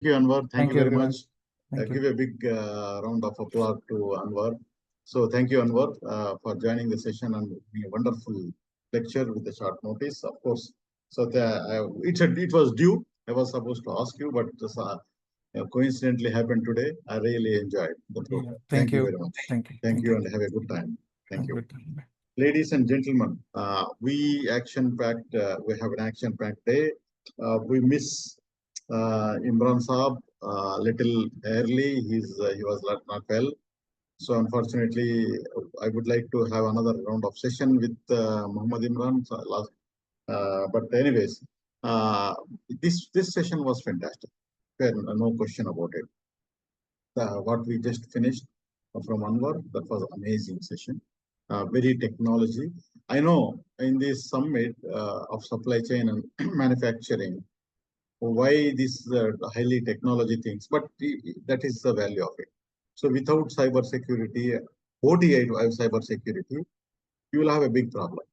you, Anwar. Thank you Thank you, very everyone. much. Thank you. Give a big round of applause to Anwar. So thank you, Anwar, for joining the session and a wonderful lecture with a short notice. Of course, so it was due. I was supposed to ask you, but this, coincidentally happened today. I really enjoyed the Yeah. program. Thank Thank you you. very much. Thank you. Thank you, and have a good time. Have Thank a you. good time. Bye. Ladies and gentlemen, we action-packed. We have an action-packed day. We miss Imran Saab little early. He was not well. So unfortunately, I would like to have another round of session with Muhammad Imran. But anyways, uh, this session was fantastic. No question about it. What we just finished from Anwar, that was amazing session. Very technology. I know in this summit of supply chain and manufacturing, why this highly technology things, but that is the value of it. So without cyber security, ODI cyber security, you will have a big problem.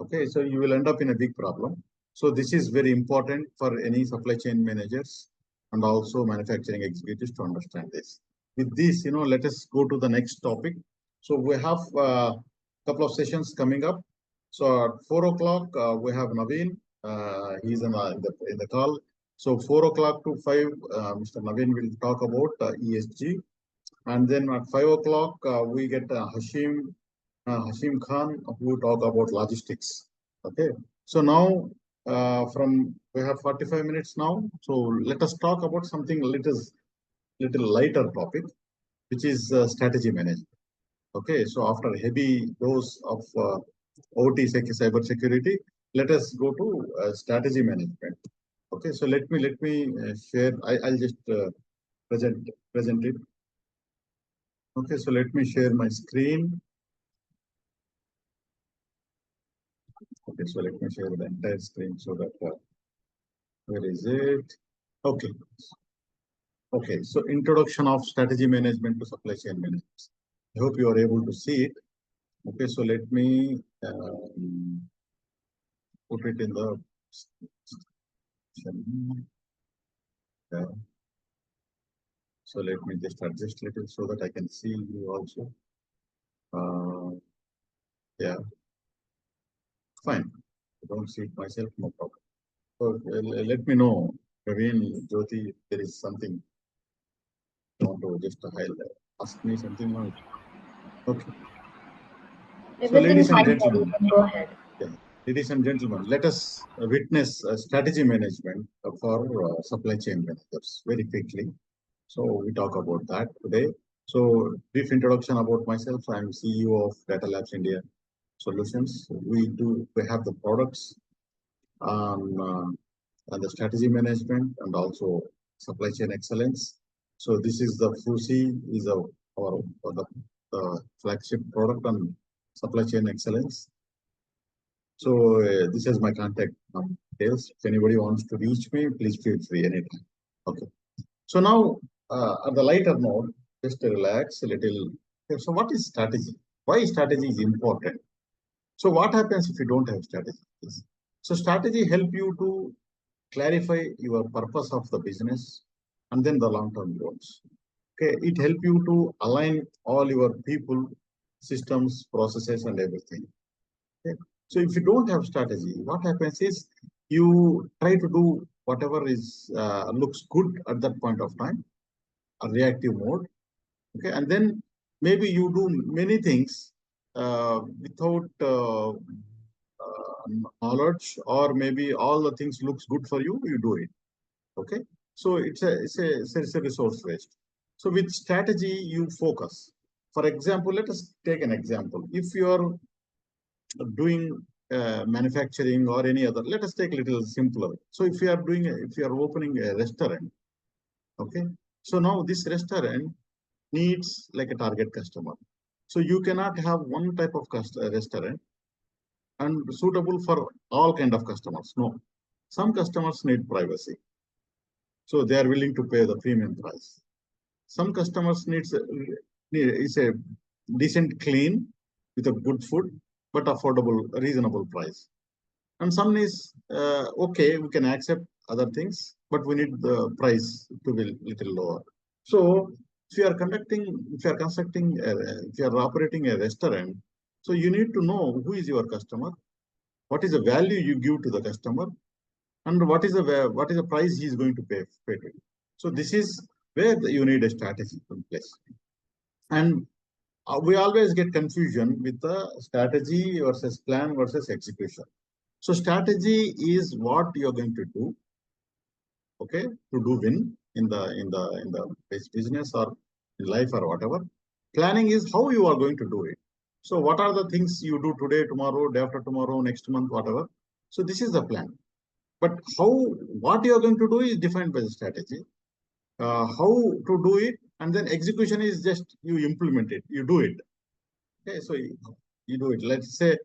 Okay, so you will end up in a big problem. So this is very important for any supply chain managers and also manufacturing executives to understand this. With this, let us go to the next topic. So we have a couple of sessions coming up. So at 4 o'clock, we have Naveen. He's in the call. So 4 o'clock to 5, Mr. Naveen will talk about ESG. And then at 5 o'clock, we get Hashim Khan, who will talk about logistics. Okay. So now, from we have 45 minutes now. So let us talk about something little lighter topic, which is strategy management. Okay. So after a heavy dose of OT cyber security, let us go to strategy management. Okay. So let me share. I'll just present it. Okay. So let me share my screen. Okay, so let me share the entire screen so that where is it? Okay, okay. So introduction of strategy management to supply chain management. I hope you are able to see it. Okay, so let me put it in the. Yeah. So let me just adjust a little so that I can see you also. Yeah, fine. I don't see it myself, no problem. So let me know, Praveen, Jyoti, if there is something you want to just highlight. Ask me something now. Okay. So, Everything ladies and fine, sir. You gentlemen, can go ahead. yeah, ladies and gentlemen, let us witness strategy management for supply chain managers very quickly. So, we talk about that today. So, brief introduction about myself. I'm CEO of Data Labs India Solutions. We have the products and the strategy management and also supply chain excellence. So this is the FUSI is the flagship product on supply chain excellence. So this is my contact details. If anybody wants to reach me, please feel free anytime. Okay. So now at the lighter note, just to relax a little. Okay, so what is strategy? Why strategy is important? So what happens if you don't have strategy? So strategy help you to clarify your purpose of the business and then the long-term goals. Okay, it help you to align all your people, systems, processes, and everything. Okay. So if you don't have strategy, what happens is you try to do whatever is looks good at that point of time, a reactive mode. Okay, and then maybe you do many things without knowledge, or maybe all the things looks good for you, you do it. Okay, so it's a resource waste. So with strategy, you focus. For example, let us take an example. If you are doing manufacturing or any other, let us take a little simpler. So if you are opening a restaurant, okay, so now this restaurant needs like a target customer. So you cannot have one type of restaurant and suitable for all kind of customers. No, some customers need privacy, so they are willing to pay the premium price. Some customers is a decent clean with a good food but affordable, reasonable price. And some is okay, we can accept other things, but we need the price to be little lower. So if you are operating a restaurant, so you need to know who is your customer, what is the value you give to the customer, and what is the price he is going to pay to you. So this is where you need a strategy in place. And we always get confusion with the strategy versus plan versus execution. So strategy is what you're going to do, okay, to do win in the business or in life or whatever. Planning is how you are going to do it. So what are the things you do today, tomorrow, day after tomorrow, next month, whatever. So this is the plan. But what you are going to do is defined by the strategy. How to do it, and then execution is just you implement it, you do it. Okay, so you do it. Let's say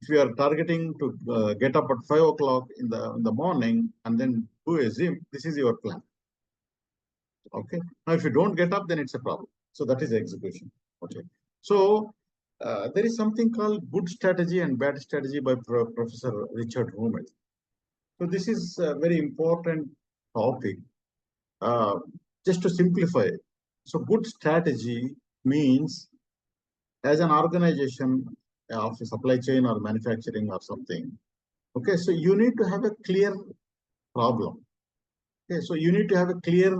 if you are targeting to get up at 5 o'clock in the morning and then do a gym, this is your plan. Okay. Now, if you don't get up, then it's a problem. So that is execution. Okay. So there is something called good strategy and bad strategy by Professor Richard Hummel. So this is a very important topic. Just to simplify, so good strategy means as an organization of a supply chain or manufacturing or something. Okay, so you need to have a clear problem. Okay, so you need to have a clear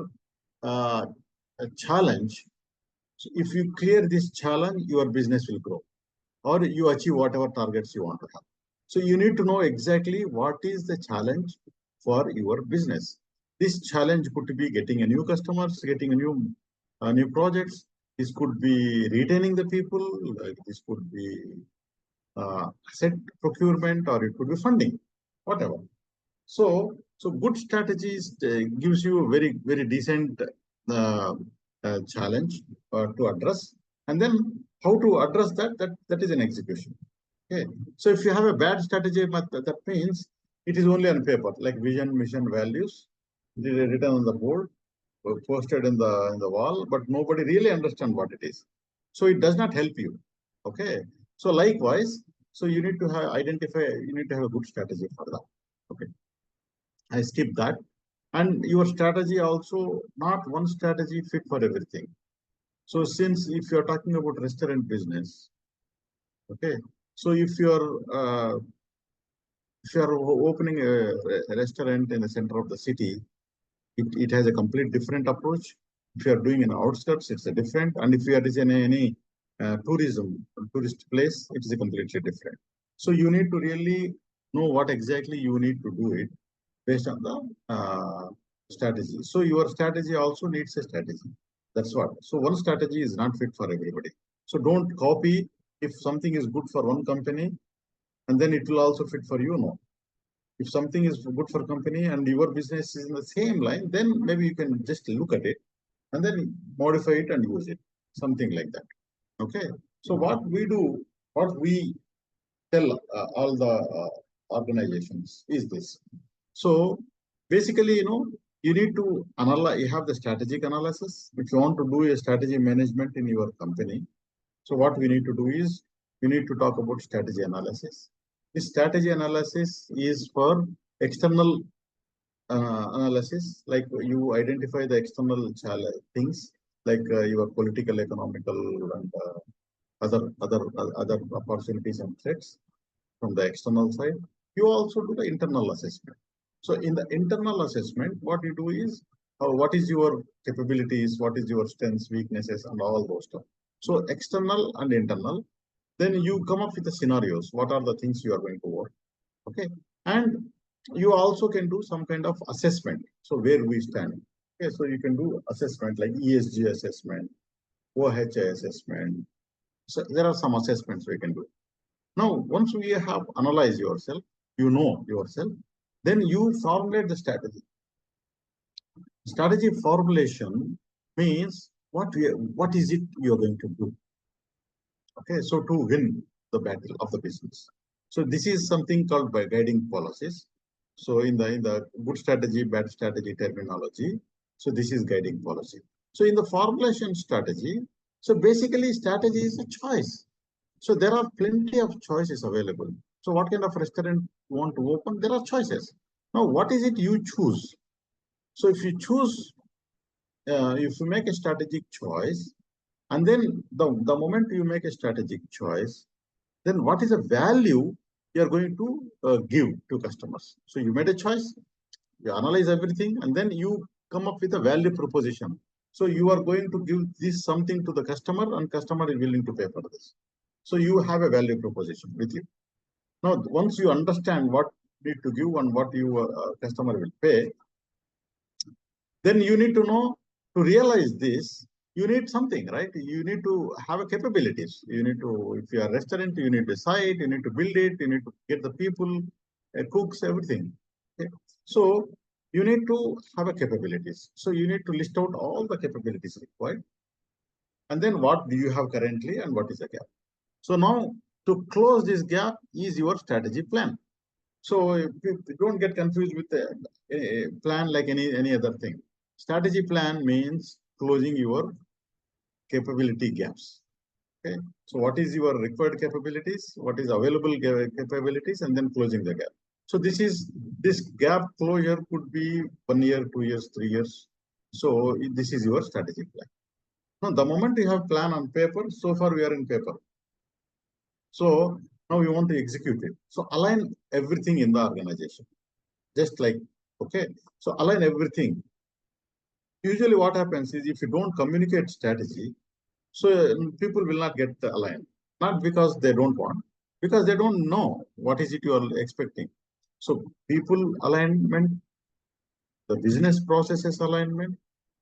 challenge. So if you clear this challenge, your business will grow, or you achieve whatever targets you want to have. So you need to know exactly what is the challenge for your business. This challenge could be getting a new customers, getting a new projects. This could be retaining the people. This could be asset procurement, or it could be funding, whatever. So good strategies gives you a very decent challenge to address, and then how to address that is an execution. Okay, so if you have a bad strategy, that means it is only on paper, like vision, mission, values, written on the board, posted in the wall, but nobody really understands what it is. So it does not help you. Okay, so likewise, so you need to have a good strategy for that. Okay, I skip that. And your strategy also, not one strategy fit for everything. So since if you're talking about restaurant business, okay, so if you're opening a restaurant in the center of the city, it has a complete different approach. If you are doing an outskirts, it's a different. And if you are in any tourist place, it is a completely different. So you need to really know what exactly you need to do it based on the strategy. So your strategy also needs a strategy. That's what. So one strategy is not fit for everybody. So don't copy. If something is good for one company, and then it will also fit for you, no. If something is good for company and your business is in the same line, then maybe you can just look at it and then modify it and use it, something like that. Okay. So what we tell all the organizations is this. So basically, you need to analyze. You have the strategic analysis. If you want to do a strategy management in your company, so what we need to do is we need to talk about strategy analysis. This strategy analysis is for external analysis, like you identify the external things, like your political, economical, and other opportunities and threats from the external side. You also do the internal assessment. So in the internal assessment, what you do is what is your capabilities, what is your strengths, weaknesses, and all those stuff. So external and internal. Then you come up with the scenarios. What are the things you are going to work? Okay, and you also can do some kind of assessment. So where we stand. Okay, so you can do assessment like ESG assessment, OHA assessment. So there are some assessments we can do. Now, once we have analyzed yourself, you know yourself, then you formulate the strategy. Strategy formulation means what is it you're going to do? Okay, so to win the battle of the business. So this is something called by guiding policies. So in the good strategy, bad strategy terminology, so this is guiding policy. So in the formulation strategy, so basically strategy is a choice. So there are plenty of choices available. So what kind of restaurant you want to open? There are choices. Now, what is it you choose? So if you choose, if you make a strategic choice, and then the moment you make a strategic choice, then what is the value you are going to give to customers? So you made a choice, you analyze everything, and then you come up with a value proposition. So you are going to give this something to the customer, and customer is willing to pay for this. So you have a value proposition with you. Now, once you understand what you need to give and what your customer will pay, then you need to know, to realize this, you need something, right? You need to have a capabilities. You need to, if you are a restaurant, you need a site, you need to build it, you need to get the people, cooks, everything. Okay? So you need to have a capabilities. So you need to list out all the capabilities required. And then what do you have currently and what is the gap? So now to close this gap is your strategy plan. So don't get confused with a plan like any other thing. Strategy plan means closing your capability gaps. Okay. So what is your required capabilities? What is available capabilities, and then closing the gap. So this gap closure could be 1 year, 2 years, 3 years. So this is your strategy plan. Now, the moment you have plan on paper, so far we are in paper. So now we want to execute it. So align everything in the organization. Just like, okay, so align everything. Usually what happens is if you don't communicate strategy, so people will not get aligned. Not because they don't want, because they don't know what is it you are expecting. So people alignment, the business processes alignment,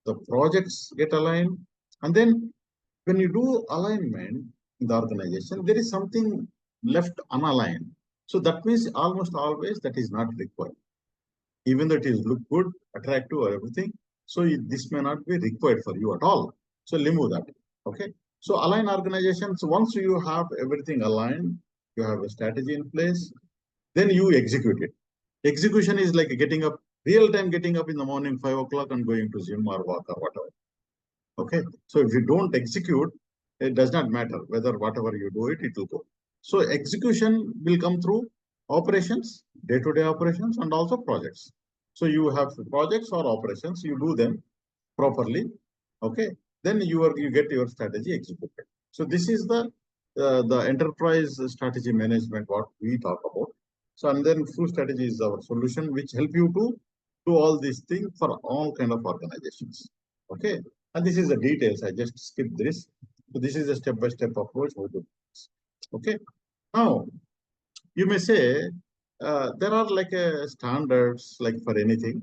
the projects get aligned. And then when you do alignment in the organization, there is something left unaligned. So that means almost always that is not required. Even though it is look good, attractive or everything, so this may not be required for you at all. So remove that. Okay. So align organizations. Once you have everything aligned, you have a strategy in place, then you execute it. Execution is like getting up, real time getting up in the morning, 5 o'clock and going to gym or walk or whatever. Okay. So if you don't execute, it does not matter whether whatever you do it, it will go. So execution will come through operations, day-to-day operations, and also projects. So you have projects or operations, you do them properly. Okay. Then you get your strategy executed. So this is the enterprise strategy management what we talk about. So and then full strategy is our solution which help you to do all these things for all kind of organizations. Okay. And this is the details. I just skipped this. So this is a step-by-step approach how to do this. Okay. Now you may say there are like standards like for anything.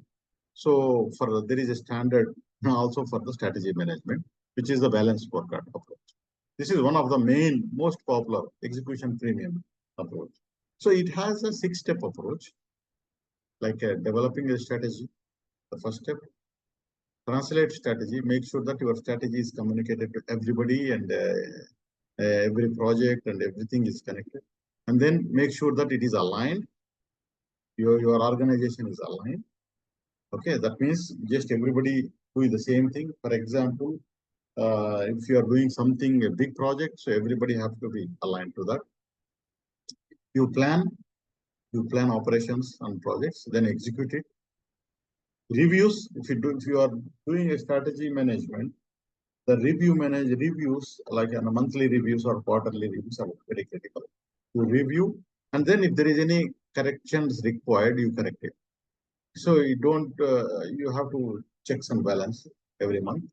So for there is a standard also for the strategy management, which is the balanced scorecard approach. This is one of the main, most popular execution premium approach. So it has a 6-step approach, like developing a strategy, the first step. Translate strategy, make sure that your strategy is communicated to everybody and every project and everything is connected. And then make sure that it is aligned. Your organization is aligned. Okay, that means just everybody doing the same thing. For example, if you are doing something, a big project, so everybody have to be aligned to that. You plan operations and projects, then execute it. Reviews, if you are doing a strategy management, the reviews like monthly reviews or quarterly reviews are very critical. You review, and then if there is any corrections required, you correct it. So you don't, you have to check and balance every month.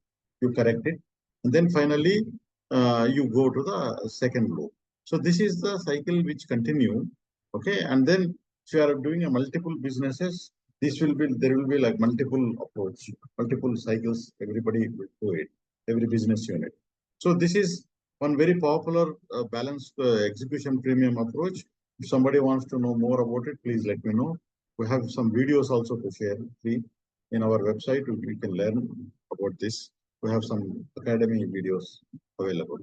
You correct it, and then finally you go to the second loop. So this is the cycle which continue. Okay, and then if you are doing a multiple businesses, there will be like multiple approach, multiple cycles. Everybody will do it. Every business unit. So this is one very popular balanced execution premium approach. If somebody wants to know more about it, please let me know. We have some videos also to share free in our website. You can learn about this. We have some academy videos available.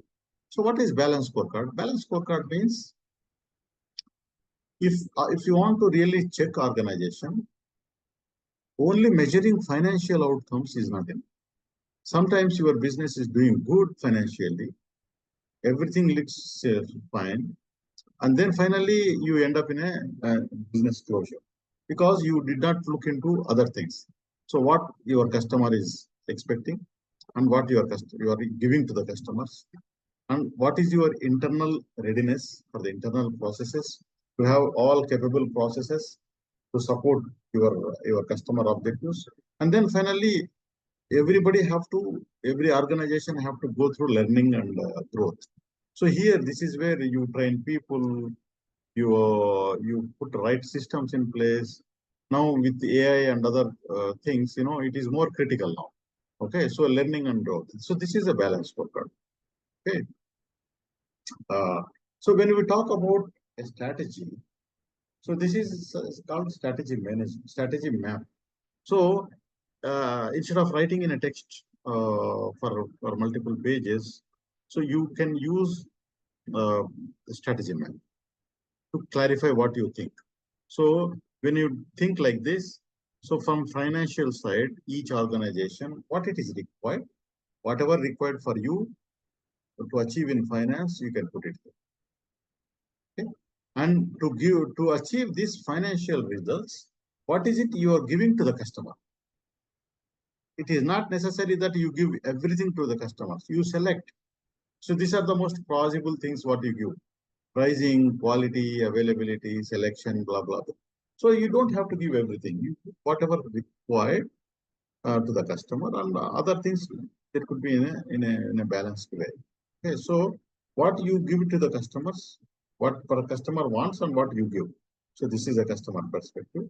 So what is balanced scorecard? Balanced scorecard means if you want to really check organization, only measuring financial outcomes is not enough. Sometimes your business is doing good financially, everything looks fine, and then finally you end up in a business closure because you did not look into other things. So what your customer is expecting, and what you are giving to the customers, and what is your internal readiness for the internal processes to have all capable processes to support your customer objectives. And then finally, every organization have to go through learning and growth. So here, this is where you train people, you put right systems in place. Now with AI and other things, it is more critical now. Okay, so learning and growth. So this is a balanced scorecard. Okay. Uh, so when we talk about a strategy, so this is called strategy map. So instead of writing in a text for multiple pages, so you can use the strategy map to clarify what you think. So when you think like this, so from financial side, each organization, what it is required, whatever required for you to achieve in finance, you can put it there. Okay? And to achieve these financial results, what is it you are giving to the customer? It is not necessary that you give everything to the customers. You select. So these are the most plausible things what you give. Pricing, quality, availability, selection, blah, blah, blah. So you don't have to give everything. You whatever required to the customer, and other things that could be in a balanced way. Okay, so what you give to the customers, what per customer wants, and what you give. So this is a customer perspective.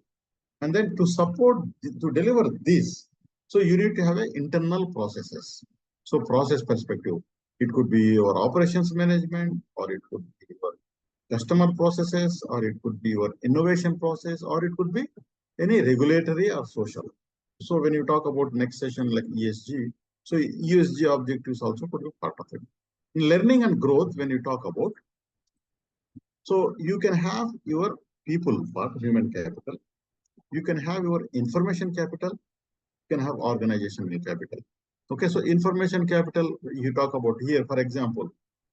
And then to deliver this, so you need to have an internal processes. So process perspective, it could be your operations management, or it could be your customer processes, or it could be your innovation process, or it could be any regulatory or social. So when you talk about next session like ESG, so ESG objectives also could be part of it. In learning and growth, when you talk about, so you can have your people part, human capital. You can have your information capital. You can have organizational capital. Okay, so information capital you talk about here, for example,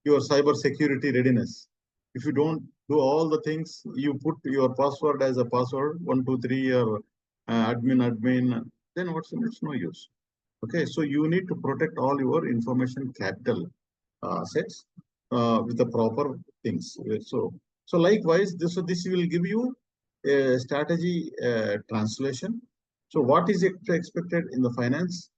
your cyber security readiness. If you don't do all the things, you put your password as a password 123 or admin, then it's no use. Okay, so you need to protect all your information capital sets with the proper things. So likewise, this will give you a strategy translation. So what is expected in the finance?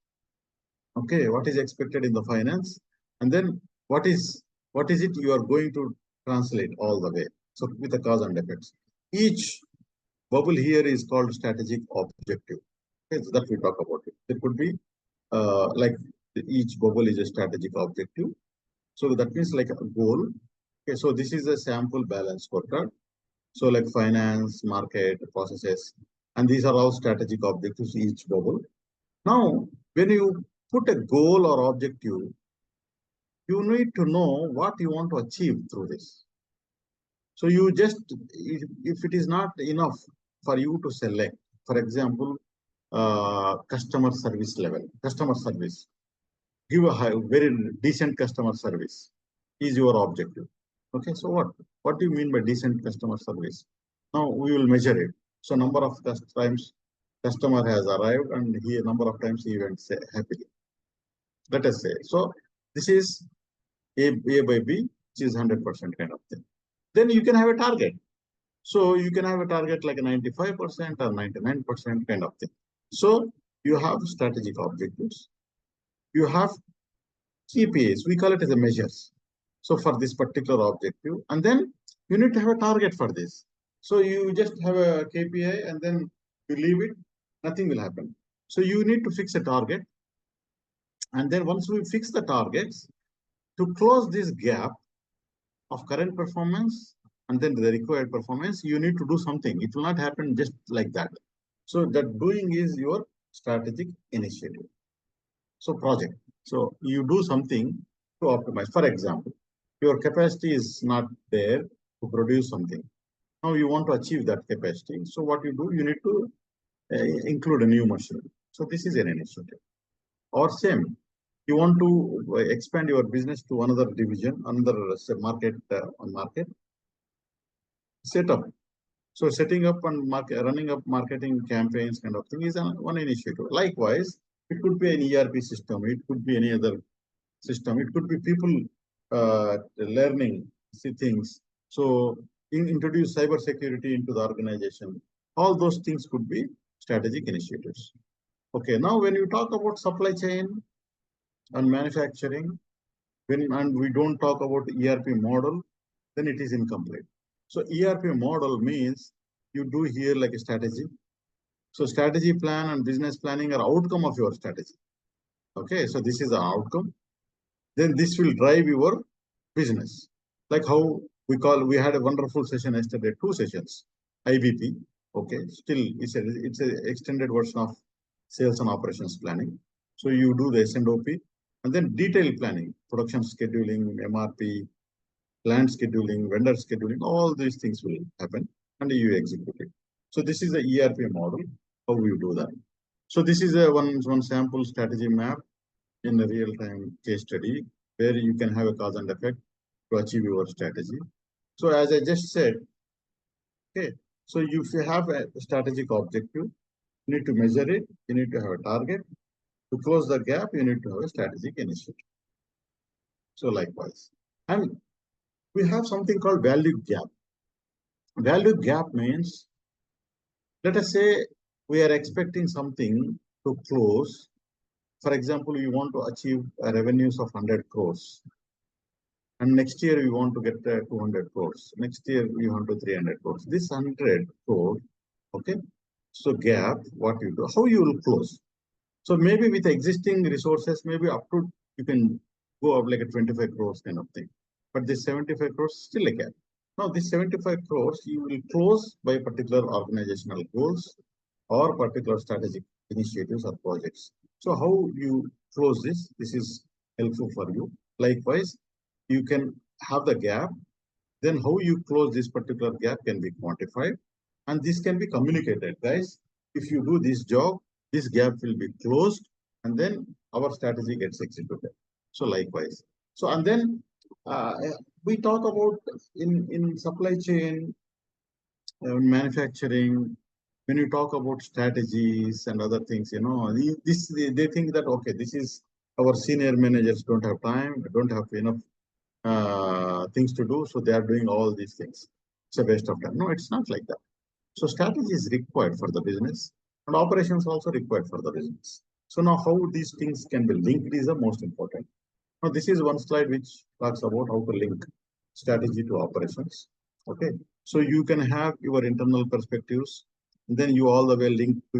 Okay, what is expected in the finance, and then what is it you are going to translate all the way. So with the cause and effects, each bubble here is called strategic objective. Okay, so that we talk about it. It could be like each bubble is a strategic objective. So that means like a goal. Okay, so this is a sample balance scorecard. So like finance, market, processes, and these are all strategic objectives, each bubble. Now, when you put a goal or objective, you need to know what you want to achieve through this. So you just, if it is not enough for you to select, for example, customer service level, customer service, give a very decent customer service is your objective. Okay, so what do you mean by decent customer service? Now we will measure it. So number of times customer has arrived, and here number of times he went happily. Let us say. So this is A by B, which is 100% kind of thing. Then you can have a target. So you can have a target like a 95% or 99% kind of thing. So you have strategic objectives. You have KPIs. We call it as a measures. So for this particular objective, and then you need to have a target for this. So you just have a KPI and then you leave it, nothing will happen. So you need to fix a target. And then once we fix the targets, to close this gap of current performance and then the required performance, you need to do something. It will not happen just like that. So that doing is your strategic initiative. So project. So you do something to optimize. For example, your capacity is not there to produce something. Now you want to achieve that capacity. So what you do, you need to include a new machine. So this is an initiative. Or same, you want to expand your business to another division, another market, setup. So setting up and running up marketing campaigns kind of thing is one initiative. Likewise, it could be an ERP system. It could be any other system. It could be people learning things. So introduce cyber security into the organization. All those things could be strategic initiatives. Okay, now when you talk about supply chain and manufacturing, and we don't talk about ERP model, then it is incomplete. So ERP model means you do here like a strategy. So strategy plan and business planning are outcome of your strategy. Okay, so this is the outcome. Then this will drive your business. Like how we had a wonderful session yesterday, 2 sessions, IBP. Okay, still it's a extended version of sales and operations planning. So you do the S&OP and then detailed planning, production scheduling, MRP, plant scheduling, vendor scheduling, all these things will happen and you execute it. So this is the ERP model, how you do that. So this is a one sample strategy map in a real-time case study where you can have a cause and effect to achieve your strategy. So as I just said, okay, so if you have a strategic objective, you need to measure it, you need to have a target. To close the gap, you need to have a strategic initiative. So likewise. And we have something called value gap. Value gap means, let us say we are expecting something to close. For example, we want to achieve revenues of 100 crores. And next year we want to get 200 crores. Next year we want to 300 crores. This 100 crore, okay? So gap, what you do, how you will close. So maybe with existing resources, maybe up to, you can go up like a 25 crores kind of thing. But this 75 crores still a gap. Now this 75 crores, you will close by particular organizational goals or particular strategic initiatives or projects. So how you close this is helpful for you. Likewise, you can have the gap. Then how you close this particular gap can be quantified. And this can be communicated. Guys, if you do this job, this gap will be closed. And then our strategy gets executed. So likewise. So and then we talk about in supply chain, manufacturing, when you talk about strategies and other things, they think that, okay, this is our senior managers don't have time, don't have enough things to do, so they are doing all these things. It's a waste of time. No, it's not like that. So strategy is required for the business and operations also required for the business. So now how these things can be linked is the most important. Now this is one slide which talks about how to link strategy to operations. Okay, so you can have your internal perspectives, then you all the way link to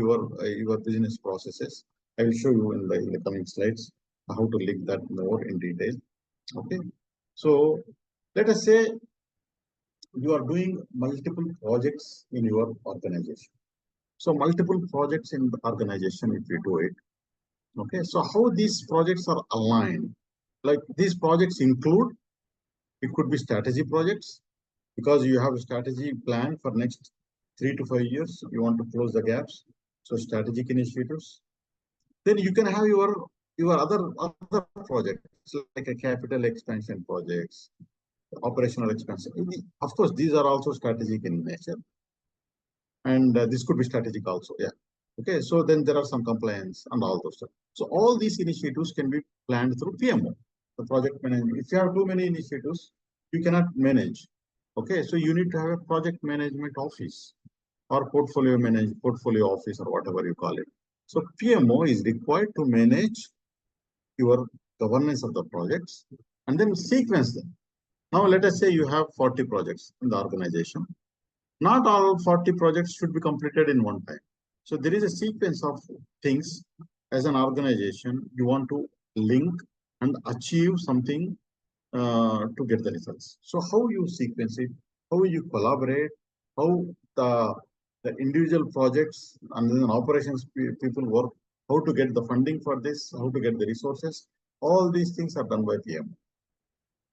your business processes. I will show you in the coming slides how to link that more in detail. Okay, so let us say you are doing multiple projects in your organization. So multiple projects in the organization, if you do it, okay, so how these projects are aligned? Like these projects include, it could be strategy projects because you have a strategy plan for next 3 to 5 years. You want to close the gaps. So strategic initiatives. Then you can have your other projects like a capital expansion projects, operational expansion. Of course, these are also strategic in nature. And this could be strategic also. Yeah. Okay. So then there are some compliance and all those stuff. So all these initiatives can be planned through PMO, the project management. If you have too many initiatives, you cannot manage. Okay. So you need to have a project management office or portfolio office or whatever you call it. So PMO is required to manage your governance of the projects and then sequence them. Now let us say you have 40 projects in the organization. Not all 40 projects should be completed in one time. So there is a sequence of things as an organization you want to link and achieve something to get the results. So how you sequence it, how you collaborate, how the individual projects and then operations people work, how to get the funding for this, how to get the resources, all these things are done by PM.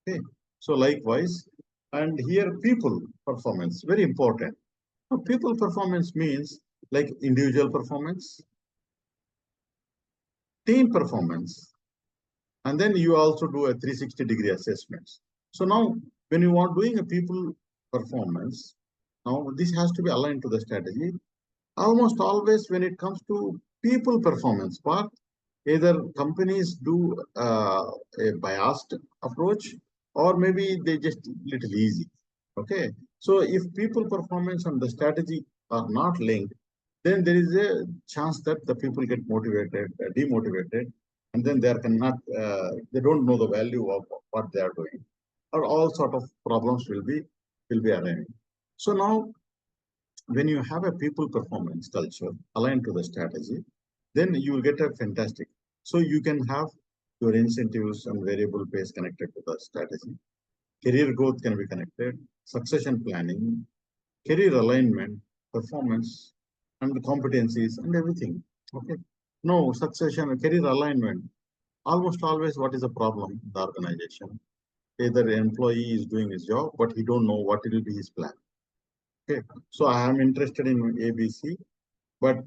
Okay, so likewise, and here people performance, very important. Now, people performance means like individual performance, team performance, and then you also do a 360-degree assessments. So now when you are doing a people performance, Now, this has to be aligned to the strategy. Almost always when it comes to people performance part, either companies do a biased approach or maybe they just little easy. Okay. So if people performance and the strategy are not linked, then there is a chance that the people get motivated, demotivated, and then they cannot, they don't know the value of what they are doing, or all sort of problems will be arising. So now when you have a people performance culture aligned to the strategy, then you will get a fantastic. So you can have your incentives and variable pays connected to the strategy. Career growth can be connected, succession planning, career alignment, performance, and the competencies and everything. Okay. No succession, career alignment. Almost always, what is the problem in the organization? Either the employee is doing his job, but he don't know what will be his plan. Okay. So I am interested in ABC, but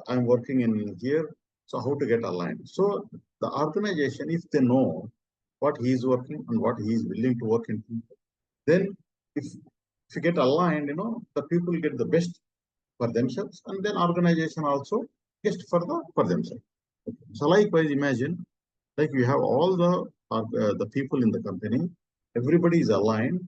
I'm working in here. So how to get aligned? So the organization, if they know what he is working and what he is willing to work in, then if you get aligned, the people get the best for themselves, and then organization also gets for themselves. So likewise, imagine like you have all the people in the company, everybody is aligned,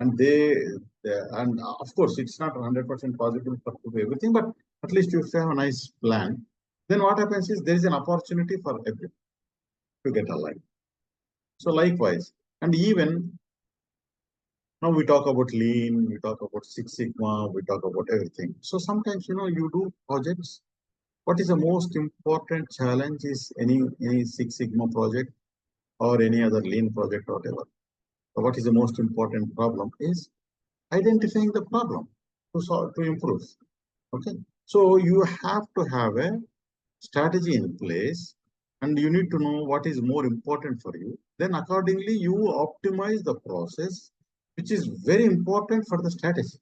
and and of course it's not 100% possible for to do everything, but at least if you have a nice plan, then what happens is there is an opportunity for everyone to get aligned. So likewise, and even now we talk about lean, we talk about Six Sigma, we talk about everything. So sometimes you do projects. What is the most important challenge is any Six Sigma project or any other lean project or whatever. So what is the most important problem is identifying the problem to solve, to improve. Okay. So you have to have a strategy in place, and you need to know what is more important for you. Then accordingly, you optimize the process, which is very important for the strategy.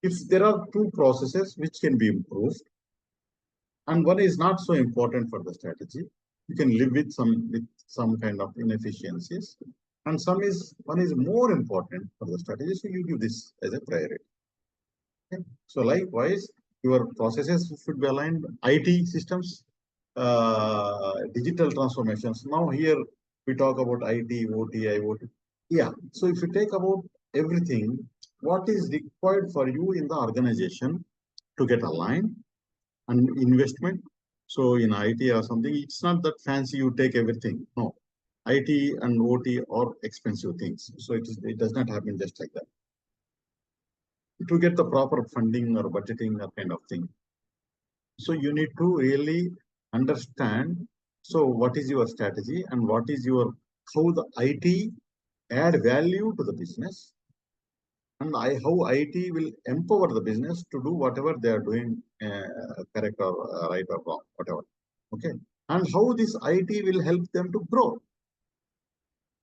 If there are two processes which can be improved, and one is not so important for the strategy, you can live with some kind of inefficiencies, and one is more important for the strategy, so you give this as a priority. Okay? So likewise, your processes should be aligned. IT systems, digital transformations. Now here we talk about IT, OT, IoT. Yeah. So if you take about everything, what is required for you in the organization to get aligned and investment. So in IT or something, it's not that fancy you take everything. No. IT and OT are expensive things. So it does not happen just like that. To get the proper funding or budgeting or kind of thing. So you need to really understand. So what is your strategy and what is your how the IT add value to the business, and how IT will empower the business to do whatever they are doing, correct or right or wrong, whatever. Okay, and how this IT will help them to grow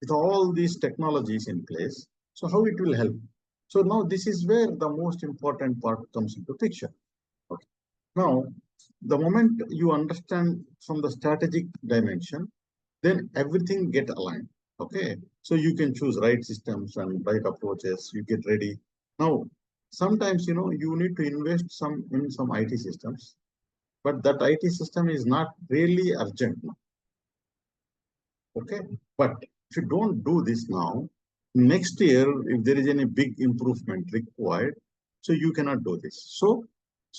with all these technologies in place. So how it will help. So now this is where the most important part comes into picture. Okay. Now, the moment you understand from the strategic dimension, then everything get aligned. Okay. So you can choose right systems and right approaches. You get ready. Now, sometimes you need to invest in some IT systems, but that IT system is not really urgent now. Okay. But if you don't do this now, next year, if there is any big improvement required, so you cannot do this. So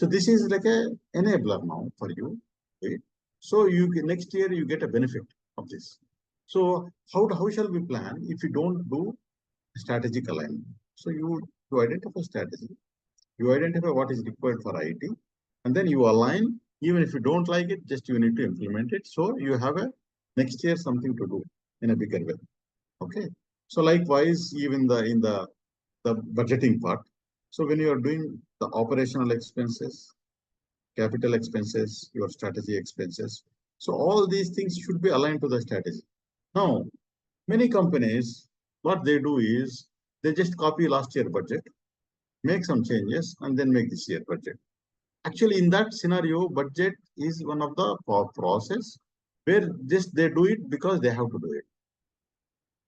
this is like a enabler now for you. Okay? So next year you get a benefit of this. So how shall we plan if you don't do strategic alignment? So you identify strategy, you identify what is required for IT, and then you align. Even if you don't like it, just you need to implement it. So you have a next year something to do in a bigger way. Okay. So likewise, even the budgeting part. So when you are doing the operational expenses, capital expenses, your strategy expenses, so all these things should be aligned to the strategy. Now, many companies, what they do is they just copy last year budget, make some changes, and then make this year budget. Actually, in that scenario, budget is one of the process where just they do it because they have to do it.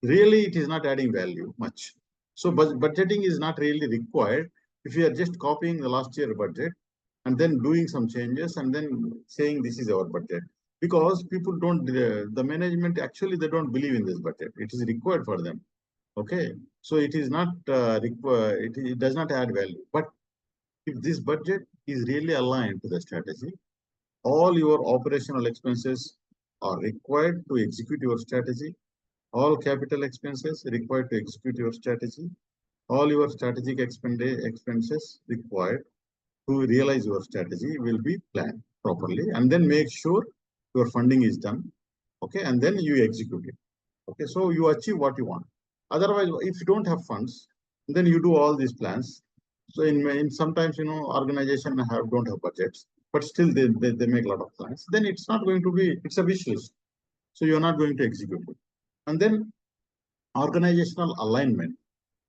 Really, it is not adding value much. So budgeting is not really required. if you are just copying the last year budget and then doing some changes and then saying this is our budget, because people don't, the management actually they don't believe in this budget. It is required for them. Okay, so it is not required. It does not add value. But if this budget is really aligned to the strategy, all your operational expenses are required to execute your strategy. All capital expenses required to execute your strategy. All your strategic expenses required to realize your strategy will be planned properly, and then make sure your funding is done. Okay, and then you execute it. Okay, so you achieve what you want. Otherwise, if you don't have funds, then you do all these plans. So in sometimes, organization don't have budgets, but still they make a lot of plans. Then it's not going to be, it's a wish list. So you're not going to execute it. And then organizational alignment.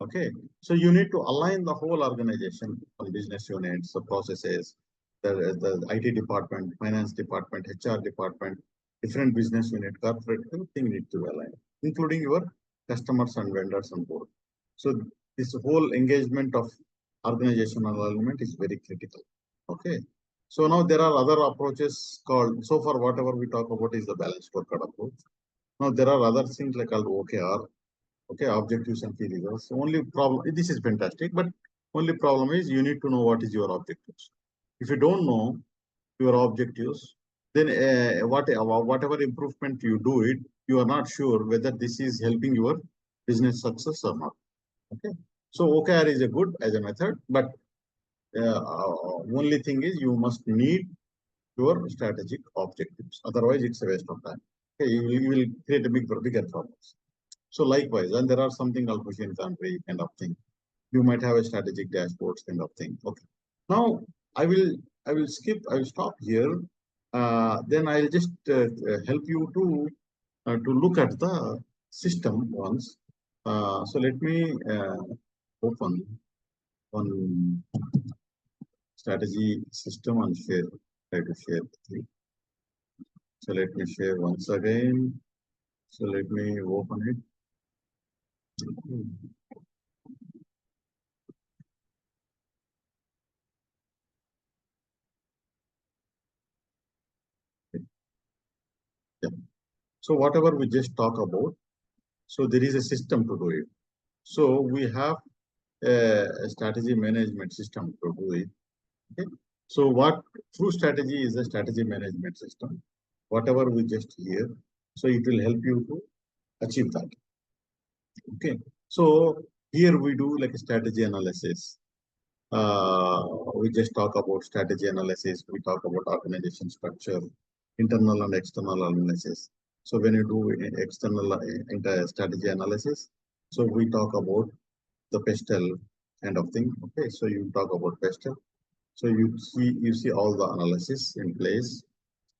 Okay, so you need to align the whole organization on business units, the processes, the IT department, finance department, HR department, different business unit, corporate, everything need to align, including your customers and vendors on board. So this whole engagement of organizational alignment is very critical. Okay, so now there are other approaches called, so far whatever we talk about is the balanced scorecard approach. Now there are other things like called OKR. Okay, objectives and key results. Only problem, this is fantastic, but only problem is you need to know what is your objectives. If you don't know your objectives, then whatever improvement you do it, you are not sure whether this is helping your business success or not. Okay, so OKR is a good as a method, but only thing is you must need your strategic objectives. Otherwise, it's a waste of time. Okay, you will create a bigger problems. So likewise, and there are something called question country kind of thing. You might have a strategic dashboards kind of thing. Okay. Now I will stop here. Then I'll just help you to look at the system once. So let me open one strategy system and try to share the thing. So let me share once again. So let me open it. Yeah. So whatever we just talk about, so there is a system to do it. So we have a strategy management system to do it. Okay. So what true strategy is a strategy management system. Whatever we just hear, so it will help you to achieve that. Okay. So here we do like a strategy analysis. We just talk about strategy analysis. We talk about organization structure, internal and external analysis. So when you do external entire strategy analysis, so we talk about the pestle kind of thing. Okay, so you talk about pestle. So you see all the analysis in place.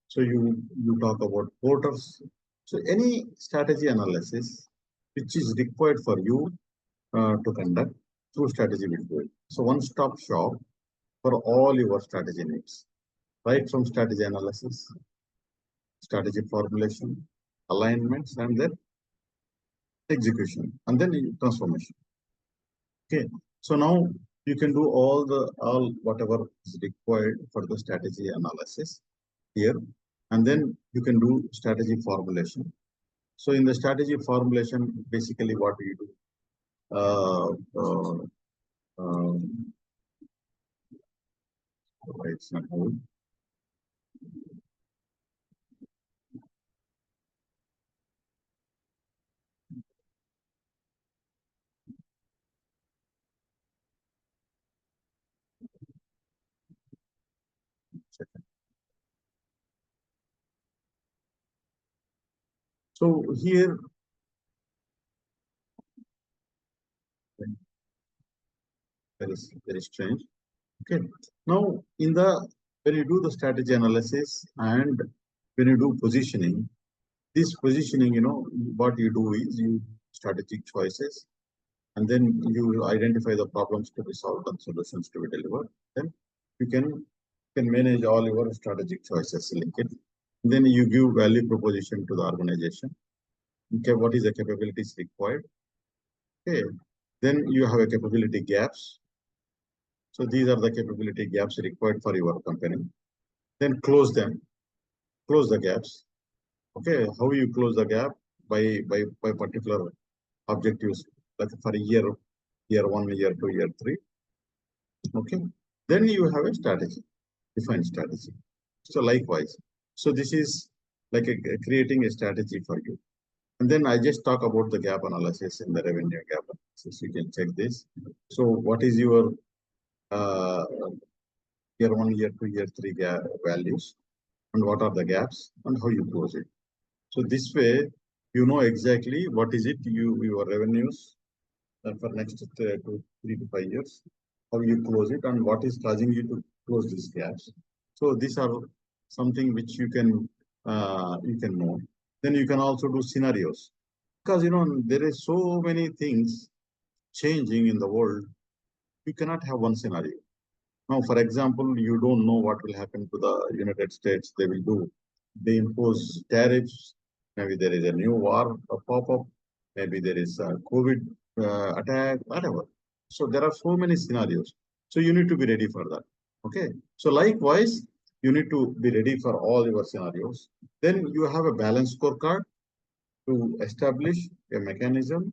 So you talk about porters. So any strategy analysis which is required for you to conduct through strategy will do it. So one-stop shop for all your strategy needs, right from strategy analysis, strategy formulation, alignments, and then execution, and then transformation. Okay, so now you can do all whatever is required for the strategy analysis here, and then you can do strategy formulation. So in the strategy formulation, basically what do you do? It's not hold. So here, very strange. Okay. Now, when you do the strategy analysis and when you do positioning, this positioning, what you do is you strategic choices, and then you identify the problems to be solved and solutions to be delivered. Then you can manage all your strategic choices, link it. Then you give value proposition to the organization. Okay, what is the capabilities required? Okay. Then you have a capability gaps. So these are the capability gaps required for your company. Then close them, close the gaps. Okay, how you close the gap? By particular objectives, like for year one, year two, year three. Okay, then you have a strategy, defined strategy. So likewise, so this is like creating a strategy for you. And then I just talk about the gap analysis in the revenue gap analysis. You can check this. So what is your uh, year one, year two, year three gap values, and what are the gaps, and how you close it. So this way, you know exactly what is it your revenues for next 2 3 to 5 years, how you close it, and what is causing you to close these gaps. So these are something which you can know. Then you can also do scenarios, because there is so many things changing in the world. You cannot have one scenario. Now, for example, you don't know what will happen to the United States. They impose tariffs. Maybe there is a new war, a pop-up. Maybe there is a COVID attack, whatever. So there are so many scenarios. So you need to be ready for that. Okay. So likewise, you need to be ready for all your scenarios. Then you have a balanced scorecard to establish a mechanism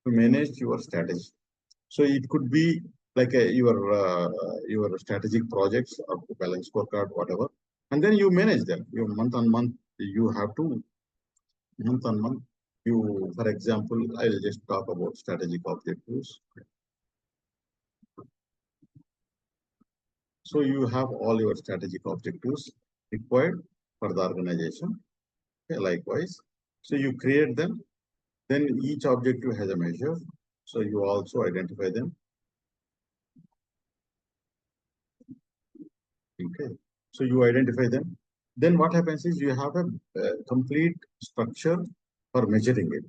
to manage your strategy. So it could be like your strategic projects or balance scorecard, whatever, and then you manage them. You month on month, you have to month on month. You, for example, I'll just talk about strategic objectives. So you have all your strategic objectives required for the organization. Okay, likewise, so you create them. Then each objective has a measure. So you also identify them. Okay, so you identify them. Then what happens is you have a complete structure for measuring it.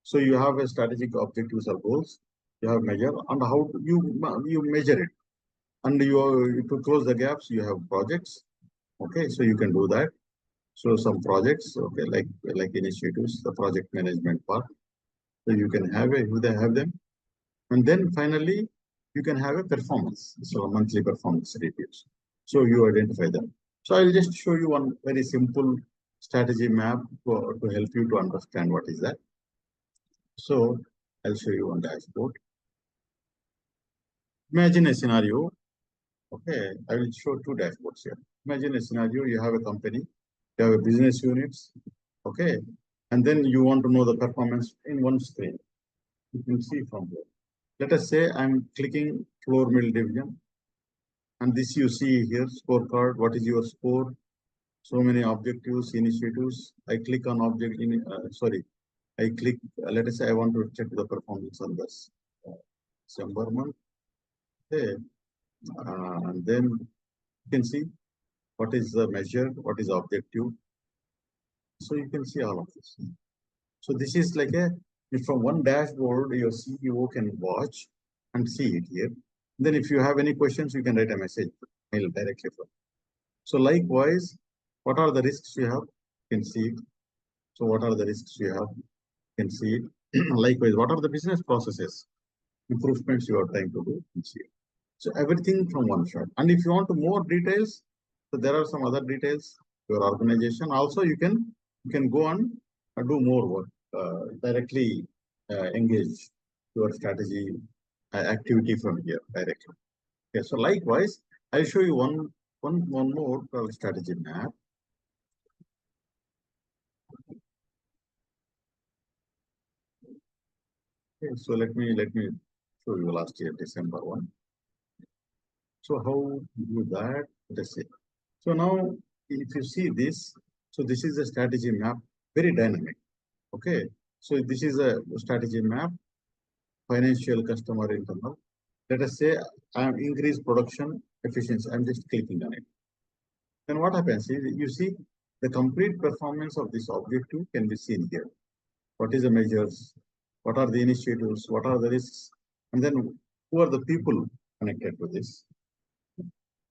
So you have a strategic objectives or goals. You have measure and how you measure it. And you to close the gaps, you have projects. Okay, so you can do that. So some projects, okay, like initiatives, the project management part. So you can have them. And then finally, you can have a performance, so a monthly performance reviews. So you identify them. So I'll just show you one very simple strategy map to help you to understand what is that. So I'll show you one dashboard. Imagine a scenario. Okay, I will show two dashboards here. Imagine a scenario, you have a company, you have a business units, okay, and then you want to know the performance in one screen. You can see from here. Let us say I'm clicking floor mill division, and this you see here, scorecard, what is your score? So many objectives, initiatives. I click on I click, let us say I want to check the performance on this December month. Okay. And then you can see what is the measure, what is the objective. So you can see all of this. So this is like from one dashboard, your CEO can watch and see it here. Then if you have any questions, you can write a message, mail directly from. So likewise, what are the risks you have? You can see it. So what are the risks you have? You can see it. Likewise, what are the business processes, improvements you are trying to do? You can see it. So everything from one shot. And if you want more details, so there are some other details, your organization. Also, you can go on and do more work, directly engage your strategy activity from here directly. Okay, so likewise, I'll show you one more strategy map. Okay, so let me show you last year December one. So how to do that? Let's see. So now, if you see this, so this is a strategy map, very dynamic. Okay, so this is a strategy map, financial, customer, internal. Let us say I increase production efficiency. I'm just clicking on it. Then what happens is you see the complete performance of this objective can be seen here. What is the measures? What are the initiatives? What are the risks? And then who are the people connected to this?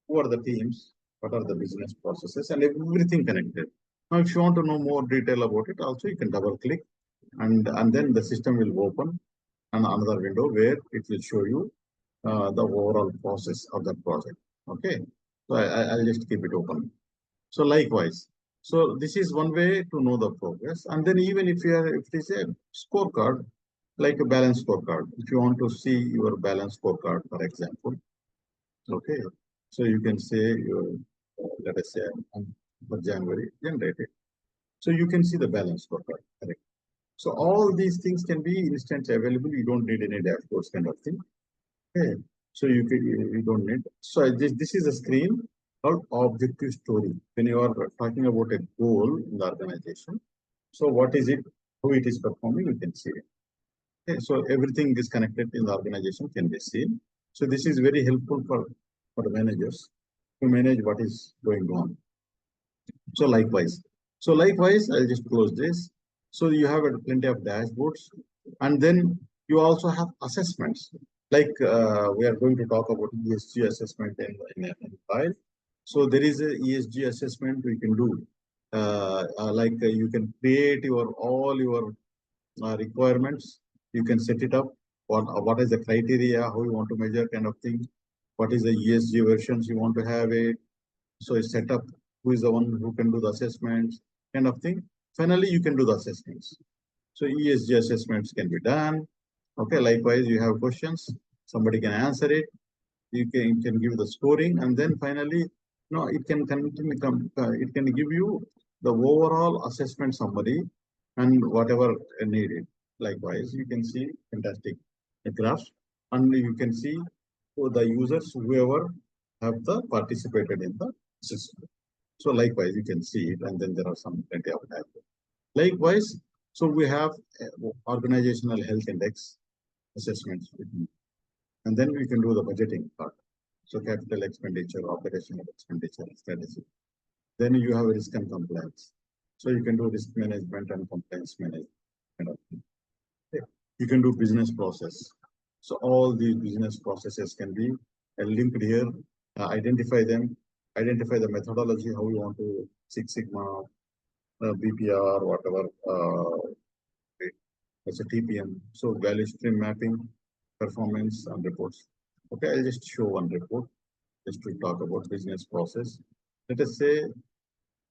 Who are the teams? What are the business processes? And everything connected. Now, if you want to know more detail about it, also you can double click and then the system will open and another window where it will show you the overall process of that project. Okay, so I'll just keep it open. So likewise, so this is one way to know the progress. And then even if it is a scorecard, like a balance scorecard, if you want to see your balance scorecard, for example, okay, so you can say your, let us say for January, generate it. So you can see the balance scorecard, correct? So all these things can be instantly available. You don't need any dashboards kind of thing. Okay. So you don't need. So this is a screen called objective story. When you are talking about a goal in the organization, so what is it? How it is performing? You can see it. Okay. So everything is connected in the organization can be seen. So this is very helpful for the managers to manage what is going on. So likewise, I'll just close this. So you have plenty of dashboards, and then you also have assessments. Like we are going to talk about ESG assessment in file. So there is a ESG assessment we can do. You can create your all your requirements. You can set it up. What is the criteria? How you want to measure, kind of thing. What is the ESG versions you want to have it? So it's set up who is the one who can do the assessments, kind of thing. Finally, you can do the assessments. So ESG assessments can be done. Okay, likewise, you have questions, somebody can answer it, you can give the scoring, and then finally, no, it can give you the overall assessment summary and whatever needed. Likewise, you can see fantastic graphs, and you can see who the users, whoever have the participated in the system. So likewise, you can see it, and then there are some plenty of that. Likewise, so we have organizational health index assessments, and then we can do the budgeting part. So capital expenditure, operational expenditure, strategy. Then you have risk and compliance. So you can do risk management and compliance management. Okay. You can do business process. So all these business processes can be linked here. Identify them, identify the methodology, how you want to Six Sigma, BPR, whatever, as a TPM. So value stream mapping, performance and reports. Okay, I'll just show one report just to talk about business process. Let us say,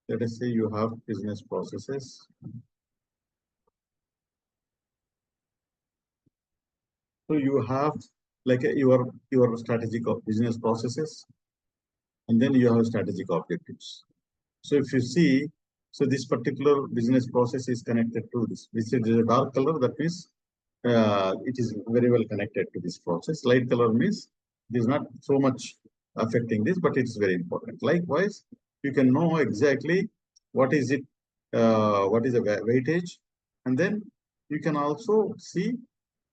let us say you have business processes. So you have like your strategic of business processes, and then you have strategic objectives. So if you see, so this particular business process is connected to this. This is a dark color, that means it is very well connected to this process. Light color means it is not so much affecting this, but it's very important. Likewise, you can know exactly what is it, what is the weightage, and then you can also see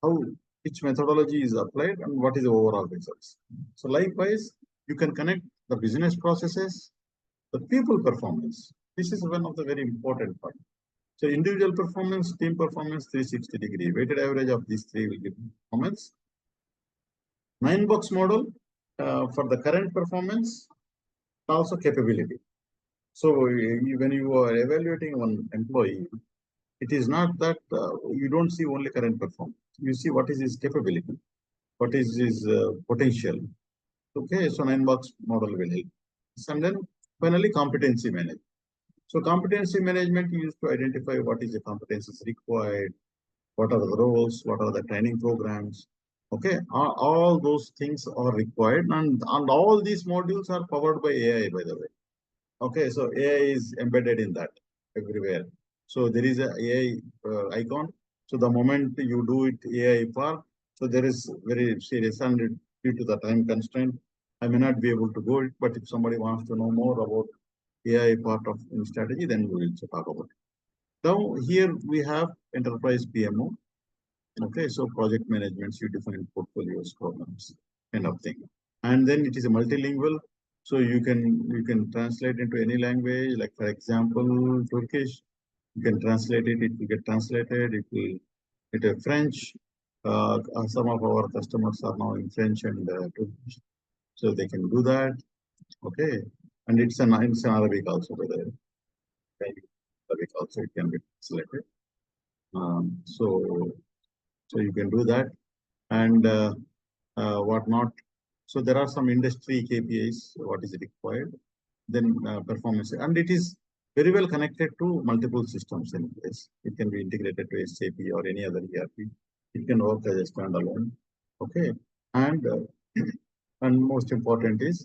how which methodology is applied and what is the overall results. So likewise, you can connect the business processes, the people performance. This is one of the very important part. So individual performance, team performance, 360-degree. Weighted average of these three will give performance. 9-box model for the current performance, also capability. So when you are evaluating one employee, it is not that you don't see only current performance. You see what is his capability, what is his potential. Okay, so 9-box model will help. And then finally, competency management. So competency management is to identify what is the competencies required, what are the roles, what are the training programs. Okay, all those things are required, and all these modules are powered by AI, by the way. Okay, so AI is embedded in that everywhere. So there is a AI icon. So the moment you do it AI part, so there is very serious, and due to the time constraint, I may not be able to go it. But if somebody wants to know more about AI part of strategy, then we will talk about it. Now here we have enterprise PMO. Okay, so project management, you define portfolios, programs, kind of thing. And then it is a multilingual. So you can translate into any language, like for example, Turkish, you can translate it, it will get translated, it will get a French. Some of our customers are now in French and Turkish, so they can do that. Okay, and it's an Arabic also, by the way. Arabic also it can be selected. So you can do that, and what not. So there are some industry KPIs, what is required, then performance, and it is very well connected to multiple systems in place. It can be integrated to SAP or any other ERP. It can work as a standalone. Okay, and and most important is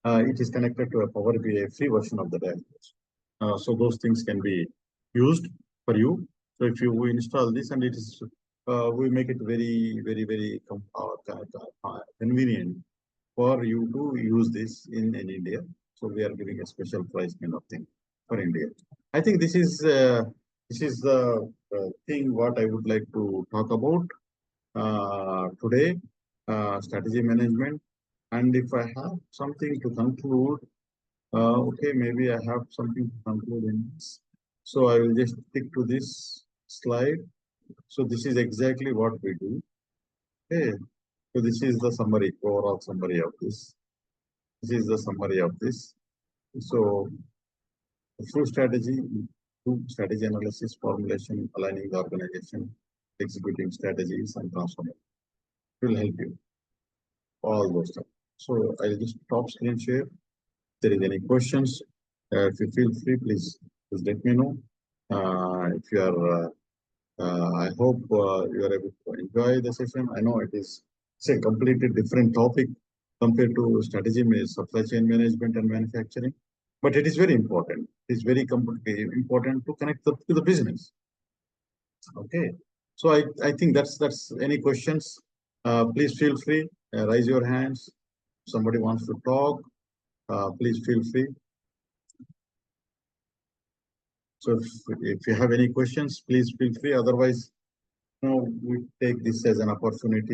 it is connected to a Power BI free version of the dashboard. So those things can be used for you. So if you install this, and it is we make it very convenient for you to use this in India. So we are giving a special price kind of thing for India. I think this is the thing what I would like to talk about today, strategy management. And if I have something to conclude, okay, maybe I have something to conclude in this. So I will just stick to this slide. So this is exactly what we do. Okay. So this is the summary, overall summary of this. This is the summary of this. So through strategy, through strategy analysis, formulation, aligning the organization, executing strategies, and transformation will help you all those stuff. So I'll just stop screen share. If there is any questions, if you feel free, please let me know. If you are, I hope you are able to enjoy the session. I know it's a completely different topic compared to strategy, supply chain management and manufacturing, but it is very important. It is very important to connect to the business. Okay, so I think that's any questions. Please feel free, raise your hands. Somebody wants to talk, please feel free. So if you have any questions, please feel free. Otherwise, we take this as an opportunity